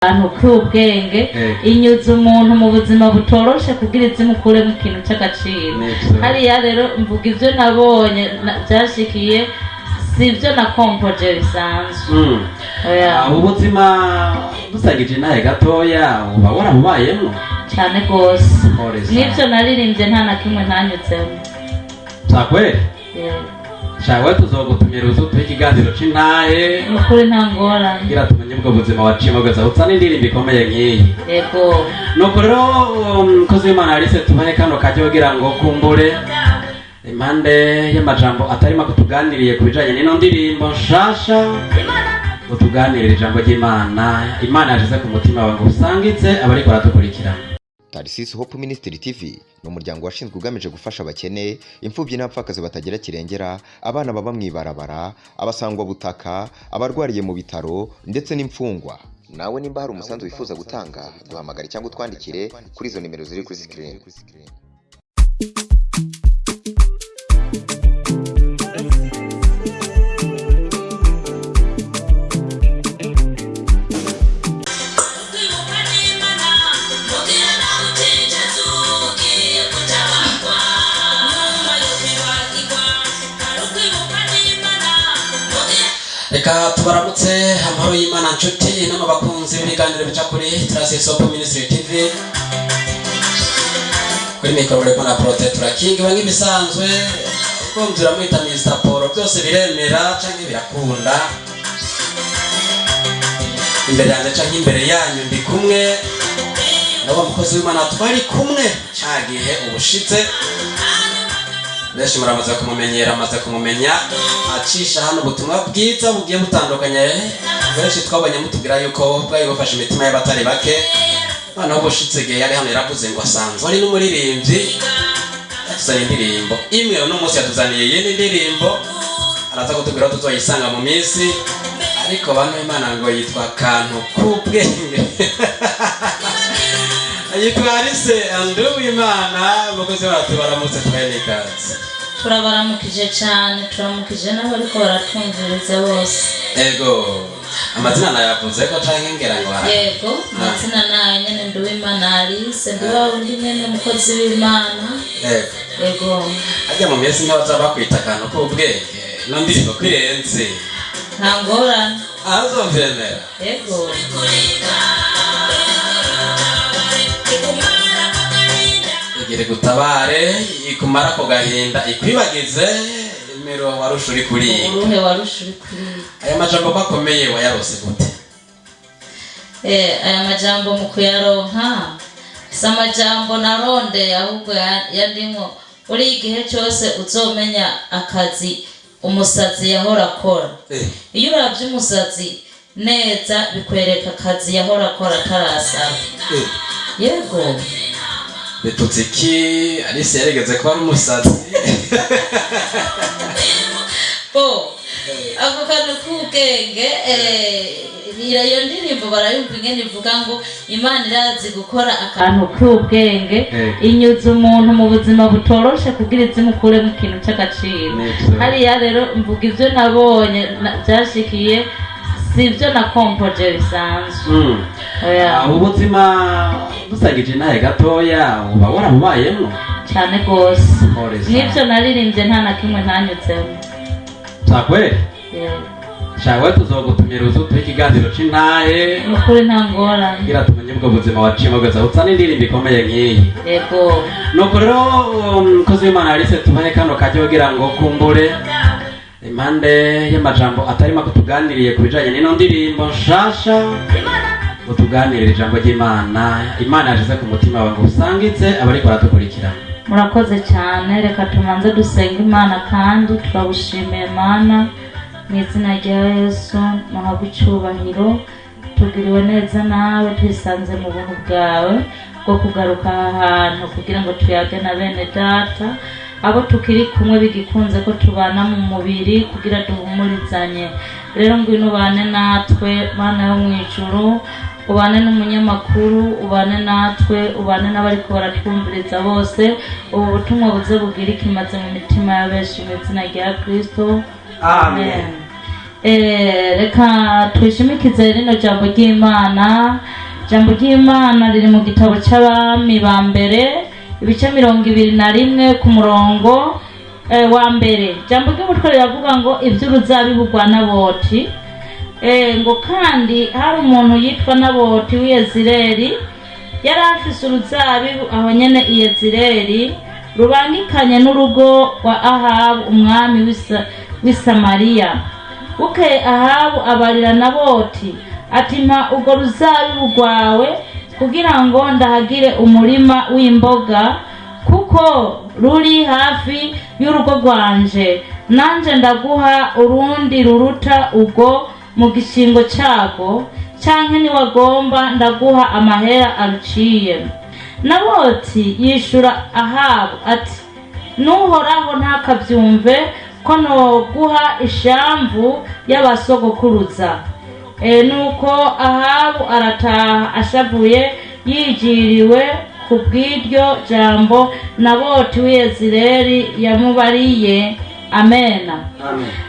ahantu k'ubwenge inyuza umuntu mu buzima butoroshe kugira izimukure mu kintu cy'agaciro. Hariya rero mvuga ibyo nabonye byashikiye sivyo na kompoje bisanzwe. Ubuzima busagije naye gatoya uba waramubayemo cyane gose. Nivyo naririmbye nta na kimwe ntanyutsemo. Sakwe? Shawe tuzogutumira uzutuye ikiganiro c'intahe. Nukuri ntangora. Ngira tumenye ubwo buzima wacimo gaza utsana indirimbo ikomeye nk'iyi. Yego. Nuko rero kozi w'Imana Alice tubahe kano kajyo kugira ngo kumbure impande y'amajambo atarimo kutuganiriye kubijanye n'ino ndirimbo nshasha. Utuganirira ijambo ry'Imana. Imana yaje ku mutima wawe usangitse abari baratukurikira. Tarsis Hope Ministry TV ni umuryango washinzwe ugamije gufasha abakene, imfubyi n'abapfakazi batagira kirengera, abana baba mwibarabara, abasangwa butaka, abarwariye mu bitaro ndetse n'imfungwa. Nawe nimba hari umusanzu wifuza gutanga, duhamagare cyangwa utwandikire kuri izo nimero ziri kuri screen. Reka tubaramutse amahoro y'Imana nshuti n'abakunzi b'ibiganiro bica kuri Tarsis Hope Ministry TV. Kuri mikoro reko na protector king bangi bisanzwe kumvira mwita Mr. Paul byose biremera canke birakunda. Imbere yanjye canke imbere yanyu ndi kumwe nabo mukozi w'Imana twari kumwe cyagihe ubushitse. Benshi muramaze kumumenyera, amaze kumumenya acisha hano ubutumwa bwiza bugiye butandukanye. Benshi twabonye mutubwira yuko bwayo bafashe imitima y'abatari bake. Noneho ubushitse gihe yari hano yaravuze ngo asanzwe ari n'umuririmbyi yatuzaniye indirimbo imwe. No munsi yatuzaniye yindi ndirimbo araza kutubwira ko tuzoyisanga mu minsi, ariko bantu Imana ngo yitwa kantu k'ubwenge. Yitwa Alice Nduwimana. Mukozi wacu baramutse twenikazi. Turabaramukije cyane, turamukije nabo ariko baratumviriza bose. Ego. Amazina nayavuze ko canke ngera ngo ara. Yego, amazina nayo nyene Nduwimana Alice, ndiwa undi nyene mukozi w'Imana. Yego. Ajya mu minsi nkabaza bakwita kantu k'ubwenge. No ndirimbo kwirenze. Ntangora. Azovemera. Yego. Igire gutabare ikumara ko gahinda ikwibagize imero warushuri kuri. Uruhe warushuri kuri. Aya majambo bakomeye wayarose gute? Aya majambo mu kuyaronka samajambo naronde ahubwo yandimo uri igihe cyose uzomenya akazi umusazi yahora akora. Iyo uravye umusazi neza bikwereka akazi yahora akora atarasaba. Yego. Betuziki Alice yarigeze kuba ari umusazi. Ako kantu k'ubwenge iyo ndirimbo barayumva ingene ivuga ngo Imana irazi gukora akantu k'ubwenge inyuza umuntu mu buzima butoroshe kugira izimukure mu kintu cy'agaciro. Hariya rero mvuga ibyo nabonye byashikiye sivyo na kompoje bisanzwe. Ubuzima busagije naye gatoya uba waramubayemo cyane gose. Nivyo naririmbye nta na kimwe ntanyutsemo. Sakwe? Shawe tuzogutumira uzutuye ikiganiro c'intahe. Nukuri ntangora. Ngira tumenye ubwo buzima wacimo gaza utsana indirimbo ikomeye nk'iyi. Yego. Nuko rero kozi w'Imana Alice tubahe kano kajyo kugira ngo kumbure impande y'amajambo atarimo kutuganiriye kubijanye n'ino ndirimbo nshasha. Utuganirira ijambo ry'Imana. Imana yaje ku mutima wawe usangitse abari baratukurikira. Murakoze cyane, reka tumanze dusenga Imana kandi turabushimiye Imana mu izina rya Yesu. Muhabwe icyubahiro, tugiriwe neza nawe, twisanze mu buntu bwawe bwo kugaruka ahantu kugira ngo tuyage na bene data abo tukiri kumwe bigikunze ko tubana mu mubiri kugira duhumurizanye. Rero ngwino ubane natwe Mana yo mu ijuru, ubane n'umunyamakuru, ubane natwe, ubane n'abari ko baratwumviriza bose. Ubu butumwa buze bugira ikimaze mu mitima y'abenshi mu izina rya Kristo. Amen. reka twishimikize rino jambo ry'Imana. Jambo ry'Imana riri mu gitabo c'Abami ba mbere ibice 21 ku murongo wa mbere. Jambo ry'umutwe riravuga ngo ivy'uruzabibu rwa Naboti. Ngo kandi hari umuntu yitwa Naboti w'i Yezireli, yari afise uruzabibu aho nyene i Yezireli rubangikanye n'urugo rwa Ahabu umwami w'i Samariya. Bukeye Ahabu abarira Naboti ati mpa urwo ruzabibu rwawe kugira ngo ndahagire umurima w'imboga, kuko ruri hafi y'urugo rwanje, nanje ndaguha urundi ruruta urwo mu gishingo cyago, canke niwagomba ndaguha amahera aruciye. Naboti yishura Ahabu ati nuhoraho ntakavyumve ko noguha ishamvu y'abasogokuruza. Nuko Ahabu arataha ashavuye yijiriwe ku bw'iryo jambo Naboti w'i Yezireli yamubariye. Amena.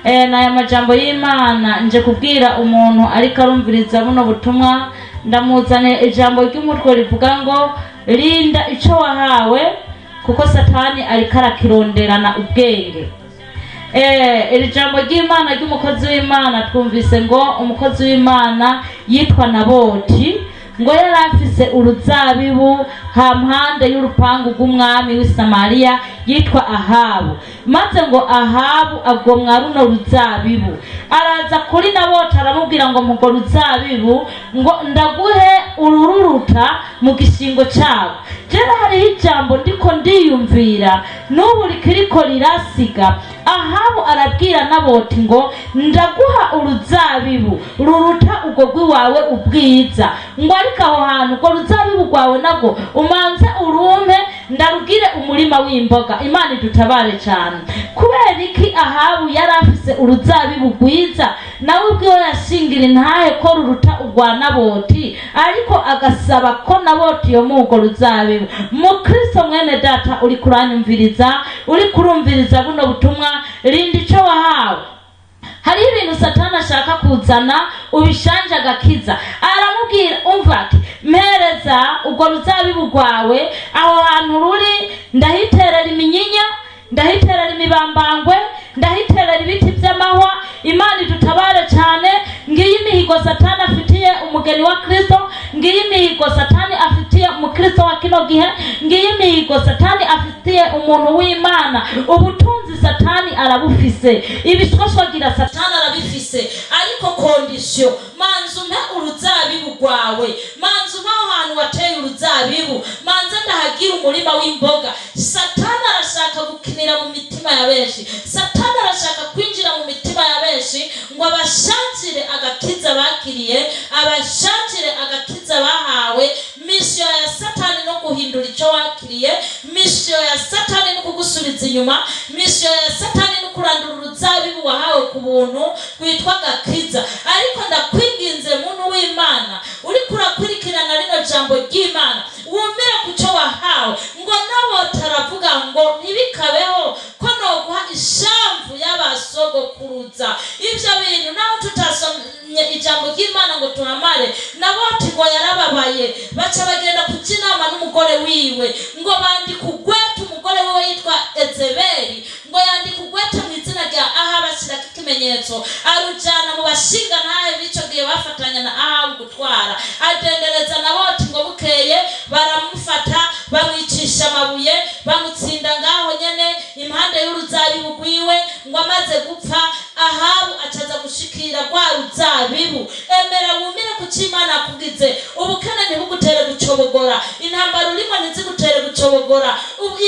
Naya majambo y'Imana nje kubwira umuntu ariko arumviriza buno butumwa. Ndamuzane ijambo ry'umutwe rivuga ngo rinda ico wahawe, kuko Satani ariko arakironderana ubwenge. Iri jambo ry'Imana ry'umukozi w'Imana twumvise ngo umukozi w'Imana yitwa Naboti ngo yari afise uruzabibu hampande y'urupangu rw'umwami w'i Samariya yitwa Ahabu. Maze ngo Ahabu agomwa runo ruzabibu, araza kuri Naboti aramubwira ngo mugo ruzabibu ngo ndaguhe urururuta mu gishingo cyago. Jera hariho ijambo ndiko ndiyumvira n'ubu rikiriko rirasiga. Ahabu arabwira Naboti ngo ndaguha uruzabibu ruruta urwo rw'iwawe ubwiza, ngo ariko aho hantu urwo ruzabibu rwawe nabwo umanze urumpe ndarugire umurima w'imboga. Imana idutabare cyane. Kubera iki Ahabu yari afise uruzabibu rwiza, nawe ubwiwe yashingira intahe ko ruruta urwa Naboti, ariko agasaba ko Naboti yo mu urwo ruzabibu. Mukristo mwene data uri kuranyumviriza, uri kurumviriza buno butumwa, rinda ico wahawe. Hari ibintu Satani ashaka kuzana ubishanje agakiza. Aramubwira umva ati mpereza urwo ruzabibu rwawe, aho hantu ruri ndahiterera iminyinya, ndahiterera imibambangwe, ndahiterera ibiti by'amahwa. Imana idutabare cyane. Ngiyi imihigo Satani afitiye umugeni wa Kristo, ngiyi imihigo Satani afitiye umukristo wa kino gihe, ngiyi imihigo Satani afitiye umuntu w'Imana. Ubutunzi Satani arabufise, ibishwashwagira Satani arabifise, ariko kondisyo manzume uruzabibu rwawe, manzume aho hantu wateye uruzabibu, manze ndahagire umurima w'imboga. Satani arashaka gukinira mu mitima ya benshi, Satani arashaka kwinjira mu mitima ya benshi ngo abashakire agakiza bakiriye, abashakire agakiza bahawe. Misiyo ya Satani no guhindura icyo wakiriye, misiyo ya Satani no kugusubiza inyuma, misiyo ya Satani no kurandura uruzabibu wahawe ku buntu kwitwa agakiza. Ariko ndakwinginze muntu w'Imana uri kurakurikirana rino jambo ry'Imana, wumvira ku cyo wahawe. Ngo Naboti aravuga ngo ntibikabeho ko noguha ishamvu y'abasogokuruza. Ibyo bintu naho tutasomye ijambo ry'Imana ngo tuhamare, Naboti ngo yarababaye, baca bagenda kuca inama n'umugore wiwe ngo bandika ugwete. Umugore wiwe yitwa Ezebeli, ngo yandika ugwete mu izina rya Ahabu, ashyirako ikimenyetso, arujana mu bashinga ntahe b'ico gihe bafatanya na Ahabu gutwara, adendereza Naboti. Ngo bukeye baramufata bamwicisha amabuye, bamutsinda ngaho nyene impande y'uruzabibu rwiwe. Ngo amaze gupfa Ahabu acaza gushikira rwa ruzabibu. Emera wumire ku cy'Imana akugize. Ubukene ntibugutere gucobogora, intambara urimo ntizigutere gucobogora,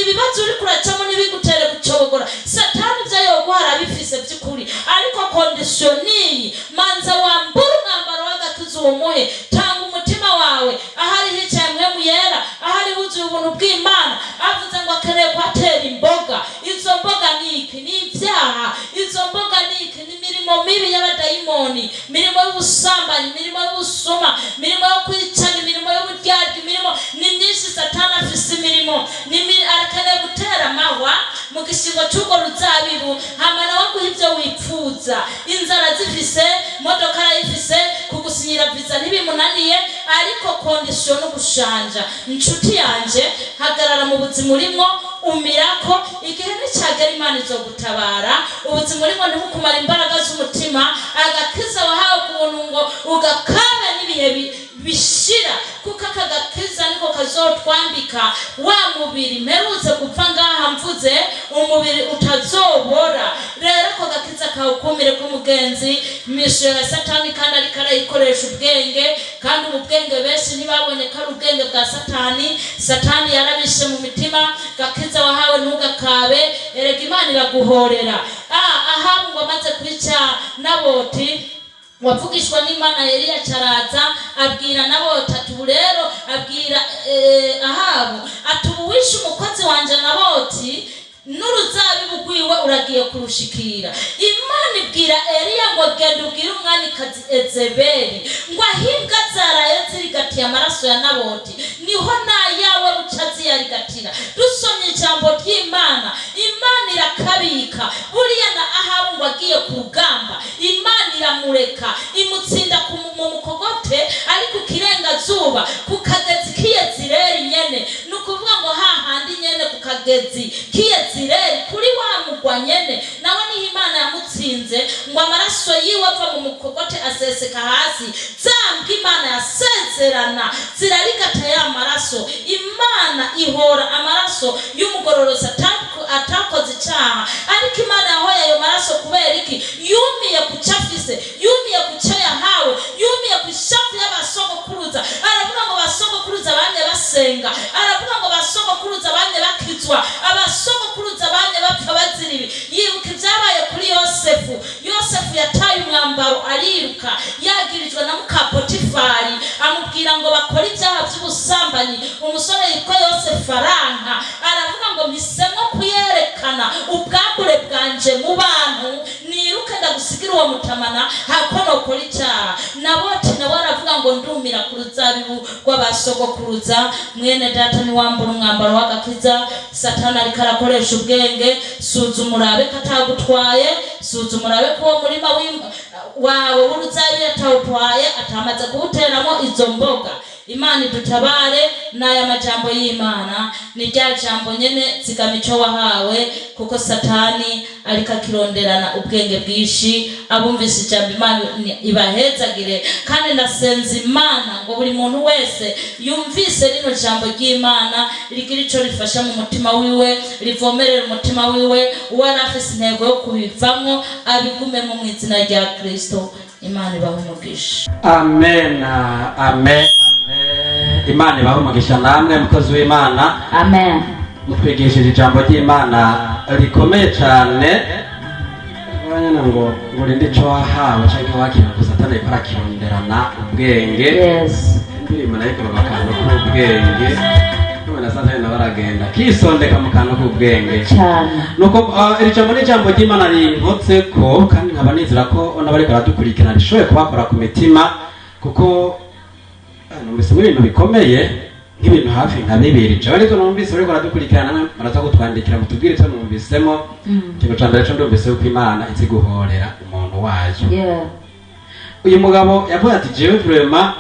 ibibazo uri kuracamo ntibigutere gucobogora. Satani ibyo yoguhara abifise by'ukuri, ariko kondisiyoni manza wambura umwambaro w'agakiza umuhe. Tanga umutima wawe ahari hicaye mpwemu yera, ahari huzuye ubuntu bw'Imana. Avuze ngo akeneye kuhatera imboga. Izo mboga niki? Ni ibyaha. Izo mboga niki? Ni mirimo mibi y'abadayimoni, mirimo y'ubusambanyi, mirimo y'ubusuma, mirimo yo kwicana, mirimo y'uburyarya, mirimo ni myinshi. Satani afise imirimo, akeneye gutera amahwa mu gishingo cy'urwo ruzabibu, hama nawe guha ibyo wipfuza. kuza inzara zifise modoka arayifise kugusinyira visa ntibimunaniye ariko kondisiyo no gushanja inshuti yanje hagarara mu buzima urimo umirako igihe nicagera Imana izogutabara ubuzima urimo ntibukumara imbaraga z'umutima agakiza wahawe kubuntu ngo ugakabe n'ibihe bishira kuko akagakiza niko kazotwambika wa mubiri mperutse gupfa ngaha mvuze umubiri utazobora rero ko gakiza kawukumire ko mugenzi misho ya satani kandi ariko arayikoresha ubwenge kandi ubwenge benshi ntibabonye ko ari ubwenge bwa satani yarabishe mu mitima gakiza wahawe ntugakabe erega Imana iraguhorera Ahabu ngo amaze kwica Naboti wavugishwa n'Imana Eliya caraza abwira Naboti ati rero abwira Ahabu ati uwishe umukozi wanje Naboti n'uruzabibu rwiwe uragiye kurushikira. Imana ibwira Eliya ngo genda ubwire umwamikazi Ezebeli ngo ahimbwa zaraye zirigatiye amaraso ya Naboti niho nayawe rucazi yarigatira. Dusomye ijambo ry'Imana, Imana irakabika. Buriya na Ahabu ngo agiye ku rugamba, Imana iramureka imutsinda ku mukogote ariko kirengazuba ku kagezi k'Yezireli nyene, nukuvuga ngo hahandi nyene ku kagezi k'Yezireli kuri wa mugwa nyene nawe niho Imana yamutsinze ngo amaraso yiwe ava mu mukogote aseseka hasi. Zambwa Imana yasezerana zirarigata ya maraso. Imana ihora amaraso y'umugororozi atakoze icyaha, ariko Imana yahoye ayo maraso kubera iki? Yumiye ku cyafise, yumiye ku cyo yahawe, yumiye ku shafu y'abasogokuruza. Aravuga ngo basogokuruza banye basenga, aravuga ngo basogokuruza banye bakizwa, abasogokuruza banye bapfa baziribi. Yibuka ibyabaye kuri Yosefu. Yosefu yataye umwambaro ariruka, yagirijwe na muka Potifari amubwira ngo bakora ibyaha by'ubusambanyi. Umusore yitwa Yosefu aranka, aravuga ngo mpisemo kuyerekana ubwambure bwanje mu bantu, niruke ndagusigira uwo mutamana hakono kora icyaha. Naboti nawe aravuga ngo ndumira ku ruzabibu rw'abasogokuruza. Mwene data niwambura umwambaro w'agakiza, Satani ariko arakoresha ubwenge. Suzuma urabe ko atagutwaye, suzuma urabe ko uwo murima wawe w'uruzabibu atawutwaye, atamaze kuwuteramo izo mboga. Imana idutabare. N'aya majambo y'Imana ni rya jambo nyene zigamico wahawe, kuko Satani ariko akironderana ubwenge bwishi. Abumvise ijambo Imana ibahezagire, kandi ndasenza Imana ngo buri muntu wese yumvise rino jambo ry'Imana rigira ico rifasha mu mutima wiwe, rivomerera umutima wiwe, uwarafise intego yo kubivamwo abigumemo mu izina rya Kristo. Imana ibahe umugisha. Amen. Amen. Imana ibahe umugisha namwe mukozi w'Imana. Amen. Mutwigishije ijambo ry'Imana rikomeye cyane. Abanyana ngo urinde ico wahawe cyangwa wakira ko Satani ariko arakironderana ubwenge. Yes. Ndimo nayo bakano k'ubwenge. None Satani nabaragenda kisondeka mu kantu k'ubwenge cyane. Nuko iri jambo n'ijambo ry'Imana rinkotse ko, kandi nkaba nizera ko nabari baradukurikirana rishoboye kubakora ku mitima, kuko numvise ibintu bikomeye nk'ibintu hafi nka bibiri. Je ariko numvise bari baradukurikirana, maraza gutwandikira mutubwire icyo numvisemo. Ikintu cya mbere cyo ndumvise uko Imana izi guhorera umuntu wayo. Yeah. Uyu mugabo yavuga ati jewe vraiment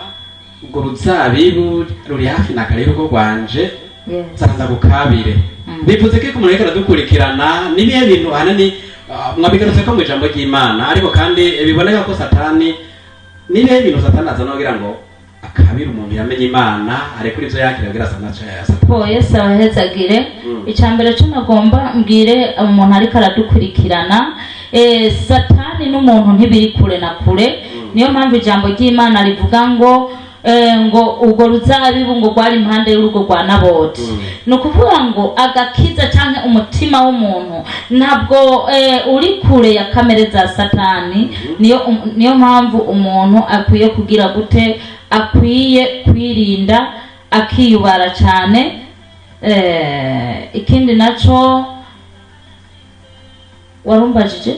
ubwo ruzabibu ruri hafi na kare rugo rwanje. Yes. Sanza gukabire. Bivuze ko umuntu ariko aradukurikirana nibihe bintu hanani mwabigarutse ko mu ijambo ry'Imana, ariko kandi biboneka ko Satani nibihe bintu Satani azanogira ngo akabira umuntu yamenye Imana arekuri ivyo yakira kugira sanacha ya Satani. Po Yesu abahezagire. Icambere cyo nagomba mbwire umuntu ariko aradukurikirana, Satani n'umuntu ntibiri kure na kure. Niyo mpamvu ijambo ry'Imana rivuga ngo ubwo ruzabibu ngo rwari impande y'urugo rwa Naboti. Nukuvuga ngo agakiza cyangwa umutima w'umuntu ntabwo uri kure ya kamere za Satani. Niyo mpamvu umuntu akwiye kugira gute, akwiye kwirinda akiyubara cyane. Ikindi naco warumbajije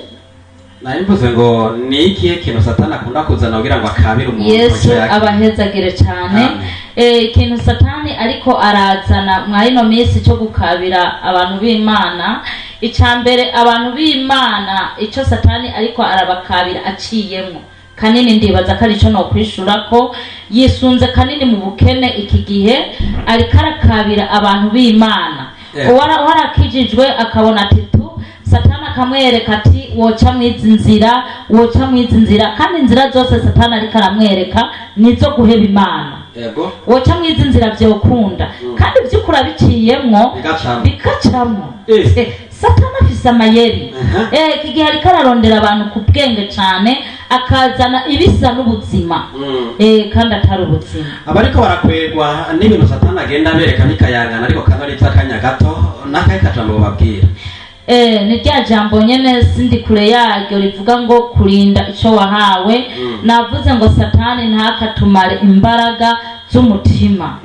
Naimbuze ngo ni ikihe kintu Satani akunda kuzana kugira ngo akabire umuntu. Yesu abahezagire cyane. Ikintu Satani ariko arazana mwa ino minsi cyo gukabira abantu b'Imana, icambere abantu b'Imana ico satani ariko arabakabira aciyemwo kanini ndibaza ko arico no kwishura ko yisunze kanini mu bukene iki gihe ariko arakabira abantu b'Imana warakijijwe akabona ati satana akamwereka ati woca mwizi nzira kandi inzira zose satana ariko aramwereka nizo guheba Imana yego woca mwizi nzira vyokunda kandi vyukura biciyemwo bikacamwo satana afise amayeri iki gihe ariko ararondera abantu ku bwenge cane akazana ibisa n'ubuzima kandi atari ubuzima abariko barakwegwa n'ibintu satana agenda abereka bikayangana ariko kandi ari ivy'akanya gato n'akahe kajambo babwira ni rya jambo nyene sindi kure yaryo rivuga ngo kurinda ico wahawe navuze ngo satani ntakatumare imbaraga z'umutima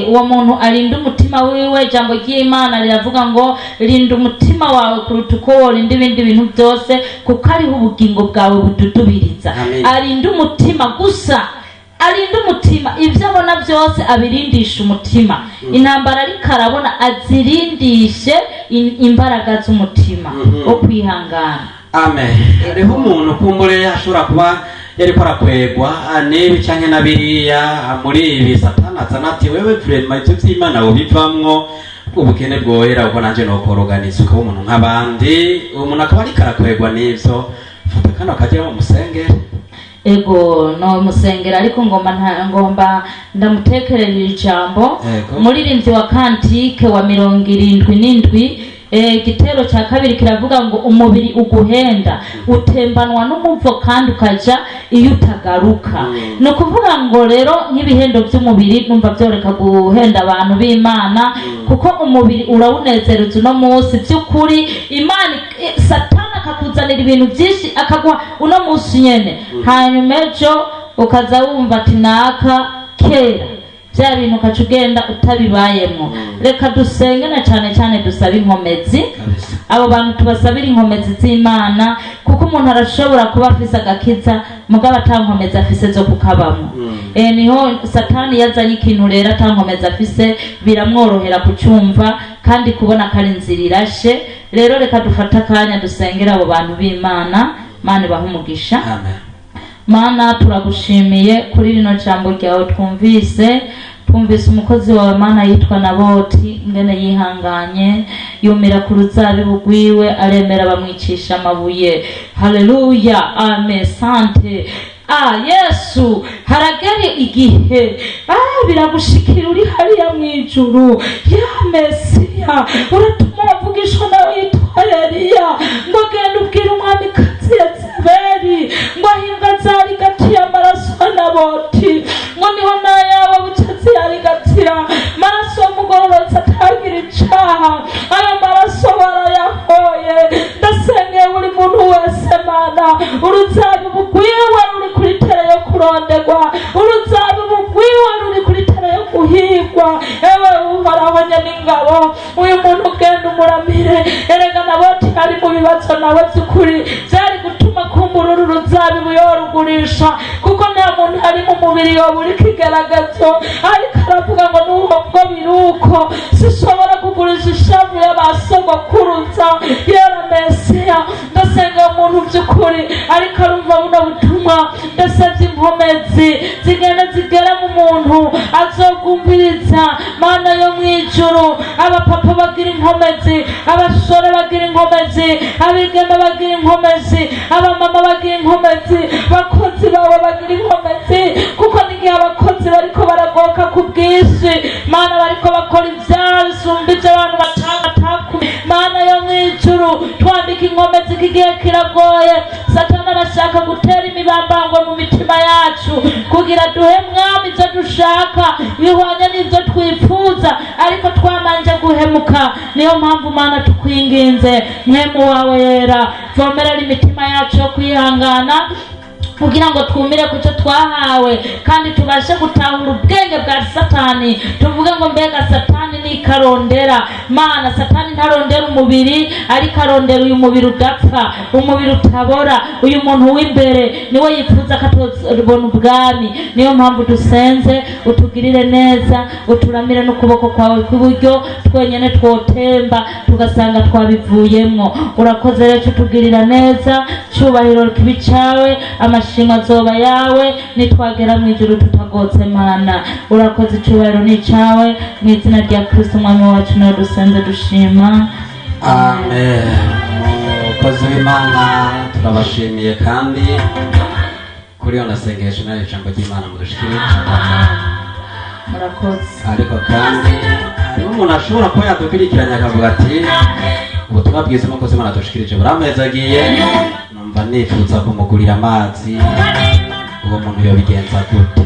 uwo muntu arinda umutima wiwe jambo ry'Imana riravuga ngo rinda umutima wawe kuruta uko worinda ibindi bintu byose kuko ariho ubugingo bwawe bududubiriza arinda umutima gusa arinda umutima ivyo abona byose abirindisha umutima intambara ariko arabona azirindishe imbaraga z'umutima wo kwihangana amen hariho umuntu kumbure ashobora kuba yariko arakwegwa nibi canke nabiriya muri ibi satana azana ati wewe vrema ivyo vy'Imana wobivamwo ubukene bwohera uko nanje nokoroganiza ukaba umuntu nk'abandi umuntu akaba ariko arakwegwa n'ivyo fata kandi akajya mu musengere ego no musengera ariko ngomba ndamutekerera ijambo umuririmbyi wa kantike wa 77 igitero cya kabiri kiravuga ngo umubiri uguhenda utembanwa n'umuvo kandi ukaja iyo utagaruka no kuvuga ngo rero nk'ibihendo by'umubiri numva byoreka guhenda abantu b'Imana kuko umubiri urawunezereza uno munsi by'ukuri Imana satana akakuzanira ibintu byinshi akaguha uno munsi nyene hanyuma ejo ukaza wumva ati naka kera bya bintu ukaca ugenda utabibayemo reka dusenge na cyane dusaba inkomezi abo bantu tubasabira inkomezi z'Imana kuko umuntu arashobora kuba afise agakiza mugabo atankomezi afise zo kukabamo niho satani yazanye ikintu rero atankomezi afise biramworohera kucyumva kandi kubona kari inzira irashe rero reka dufata akanya dusengera abo bantu b'Imana Mana ibahe umugisha amen Mana turagushimiye kuri rino jambo ryawe twumvise umukozi wawe Mana yitwa Naboti ngene yihanganye yumira ku ruzabibu rwiwe aremera bamwicisha amabuye haleluya amen sante Yesu haragere igihe biragushikira uri hariya mwijuru ya Mesiya uratuma wavugishwa nawe yitwa Eliya ngo genda ubwira umwami kazi Yezebeli ngo ahinga zari gati y'amaraso Naboti ngo niho nayawe bucatsi yari gatira maraso y'umugororotsi atagira icaha ayo maraso barayahoye ndasengeye buri muntu wese Mana uruzabibu rwiwe ruri kuri tere yo kurondegwa uruzabibu rwiwe ruri kuri tere yo guhigwa ewe uhoraho n'ingabo uyu muntu ugenda umuramire erega Naboti ari mu bibazo nawe by'ukuri byari gutuma kumbura uruzabibu yorugurisha kuko nta muntu ari mu mubiri yoba uri kigaragazo ariko aravuga ngo n'ubwo biruko sishobora kugurisha ishavu y'abasogokuruza yera Mesiya ndasenga umuntu by'ukuri ariko arumva buno butumwa ndasabye inkomezi zigenda zigera mu muntu azogumviriza Mana yo mwijuru abapapa bagira inkomezi abasore bagira inkomezi abigeme bagira inkomezi abamama bagira inkomezi bakozi bawe bagira inkomezi kuko n'igihe abakozi bariko baragoka ku bwinshi Mana bariko bakora ibyaha bisumbije abantu batagataku Mana yo mwijuru twandika inkomezi kigihe kiragoye satana arashaka gutera imibambango mu mitima yacu kugira duhe mwami ibyo dushaka bihwanye n'ibyo twifuza ariko twamanje guhemuka niyo mpamvu Mana tukwinginze mwemu wawe yera vomerera imitima yacu yo kwihangana kugira ngo twumire kucyo twahawe kandi tubashe gutahura ubwenge bwa satani tuvuge ngo mbega satani niko arondera. Mana, satani ntarondera umubiri, ariko arondera uyu mubiri udapfa, umubiri utabora. Uyu muntu w'imbere niwe yifuza ko atobona ubwami. Niyo mpamvu dusenze utugirire neza, uturamire n'ukuboko kwawe kw'iburyo, twenyene twotemba tugasanga twabivuyemwo. Urakoze rero utugirira neza, cyubahiro kibi cawe, amashimwe azoba yawe nitwagera mu ijuru tutagotse. Mana, urakoze, cyubahiro ni cawe, mu izina rya Kristo umwami wacu niwe dusenze dushima. amen. Umukozi w'Imana turabashimiye kandi kuri iyo nasengesho nayo ijambo ry'Imana mudushikirije. Murakoze. Ariko kandi hariho umuntu ashobora kuba yadukurikiranye akavuga ati ubutumwa bwiza umukozi w'Imana dushikirije buramezagiye, numva nifuza kumugurira amazi. Uwo muntu yobigenza gute?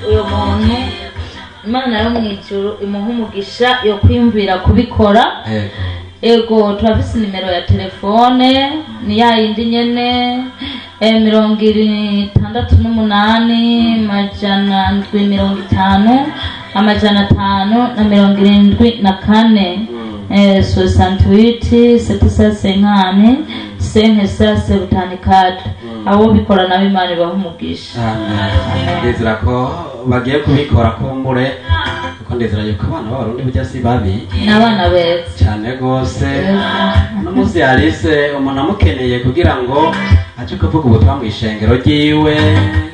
Uyo muntu Imana yo mw'ijuru imuha umugisha yo kwiyumvira kubikora. Ego turafise nimero ya telefone ni ya yindi nyene 68 majana 750 amajana 574 68 750 574. abo bikora nabo Imana ibaha umugisha. Ndizera ko bagiye kubikora kumbure, kuko ndizera yuko abana b'Abarundi burya si babi, n'abana beza cyane rwose. Uno munsi yarise umuntu amukeneye kugira ngo aje kuvuga ubutumwa mu ishengero ryiwe,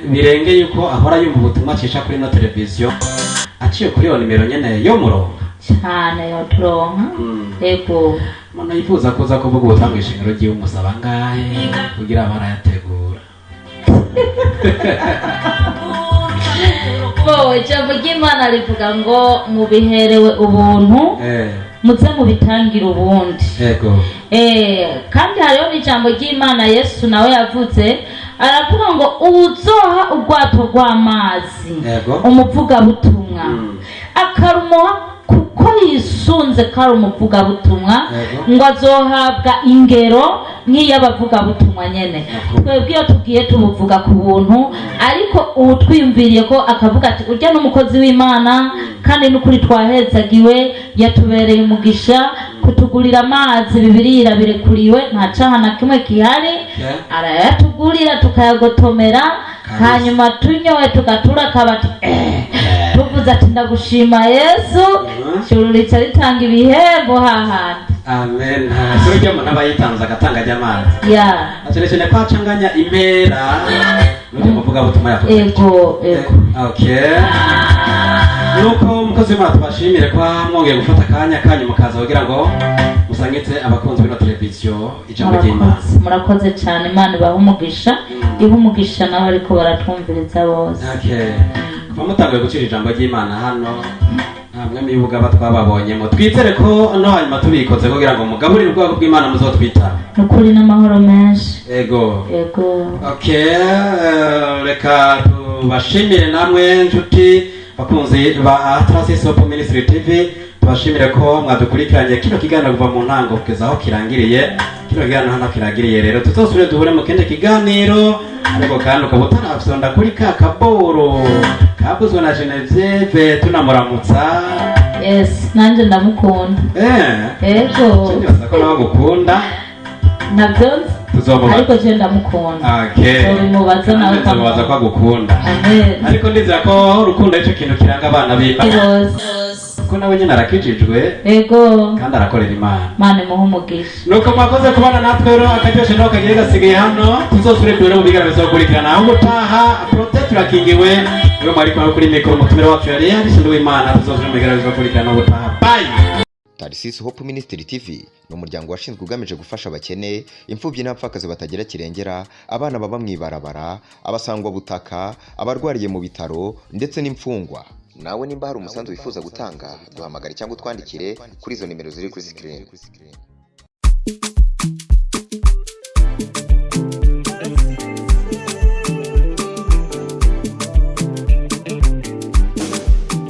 birenge yuko ahora yumva ubutumwa acisha kuri no televiziyo, aciye kuri iyo nimero nyene yo murongo cyane yo turonka. Ego umuntu yifuza kuza kuvuga ubutumwa mu ishengero ryiwe, umusaba ngahe kugira barayategura? ijambo ry'Imana rivuga ngo mubiherewe ubuntu, muze mubitangira ubundi. Kandi hariho n'ijambo ry'Imana Yesu nawe yavuze, aravuga ngo uzoha urwato rw'amazi umuvugabutumwa akarumuha kuko yisunze kari umuvugabutumwa, ngo azohabwa ingero nk'iy'abavugabutumwa nyene. Twebwe iyo tugiye tubuvuga ku buntu, ariko ubu twiyumviriye ko akavuga ati urya n'umukozi w'Imana kandi n'ukuri twahezagiwe, yatubereye umugisha kutugurira amazi. Bibiliya irabirekuriwe, nta caha na kimwe kihari, arayatugurira tukayagotomera, hanyuma tunyowe tugatura akabati tuvuze ati ndagushima Yesu, ijuru rica ritanga ibihembo hahandi. Amen. Sio umuntu abayitanze agatanga ry'amazi. Acereshene ko acanganya impera n'umuvuga butumwa yakoze. Ego. Okay. Nuko umukozi w'Imana tubashimire ko mwongeye gufata akanya kanyu mukaza kugira ngo musangitse abakunzi b'ino televiziyo ijambo ry'Imana. Murakoze cyane, Imana ibaha umugisha, iha umugisha nabo ariko baratwumviriza bose. Okay. Kuva mutanguye gucira ijambo ry'Imana hano, namwe mibuga batwababonyemo, twizere ko no hanyuma tubikoze kugira ngo mugaburire ubwoko bw'Imana muzotwita nukuri n'amahoro menshi. Ego. Okay. Reka tubashimire namwe nshuti bakunzi ba Atlasis Hope Ministry TV, tubashimire ko mwadukurikiranye kino kiganiro kuva mu ntango kugeza aho kirangiriye. Kino kiganiro hano kirangiriye, rero tutosubire duhure mu kindi kiganiro, ariko kandi ukabutana afisonda kuri ka kaboro kabuzwe na Genevieve tunamuramutsa. Yes, nanje ndamukunda. Ego. Sinzi ko nawe gukunda. Nabyo tuzomubaza, ariko je ndamukunda. Okay. Mubaza nawe tuzomubaza ko agukunda. Amen. Ariko ndizera ko urukundo ico kintu kiranga abana b'Imana. Ko nawe nyine arakijijwe. Ego. Kandi arakorera Imana. Imana imuhe umugisha. Nuko mwakoze kubana natwe rero, akaryoshe naho kagiye gasigaye hano, tuzosubire duhere mu biganiro bizokurikirana. Aho gutaha protect turakingiwe, niwe mwari kumwe kuri mikoro, umutumire wacu yari yarishinzwe w'Imana. Tuzosubire mu biganiro bizokurikirana aho gutaha. Bye. Tarsis Hope Ministry TV ni umuryango washinzwe ugamije gufasha abakene, imfubyi n'abapfakazi batagira kirengera, abana baba mw'ibarabara, abasangwa butaka, abarwariye mu bitaro ndetse n'imfungwa. Nawe nimba hari umusanzu wifuza gutanga, duhamagare cyangwa utwandikire kuri izo nimero ziri kuri screen.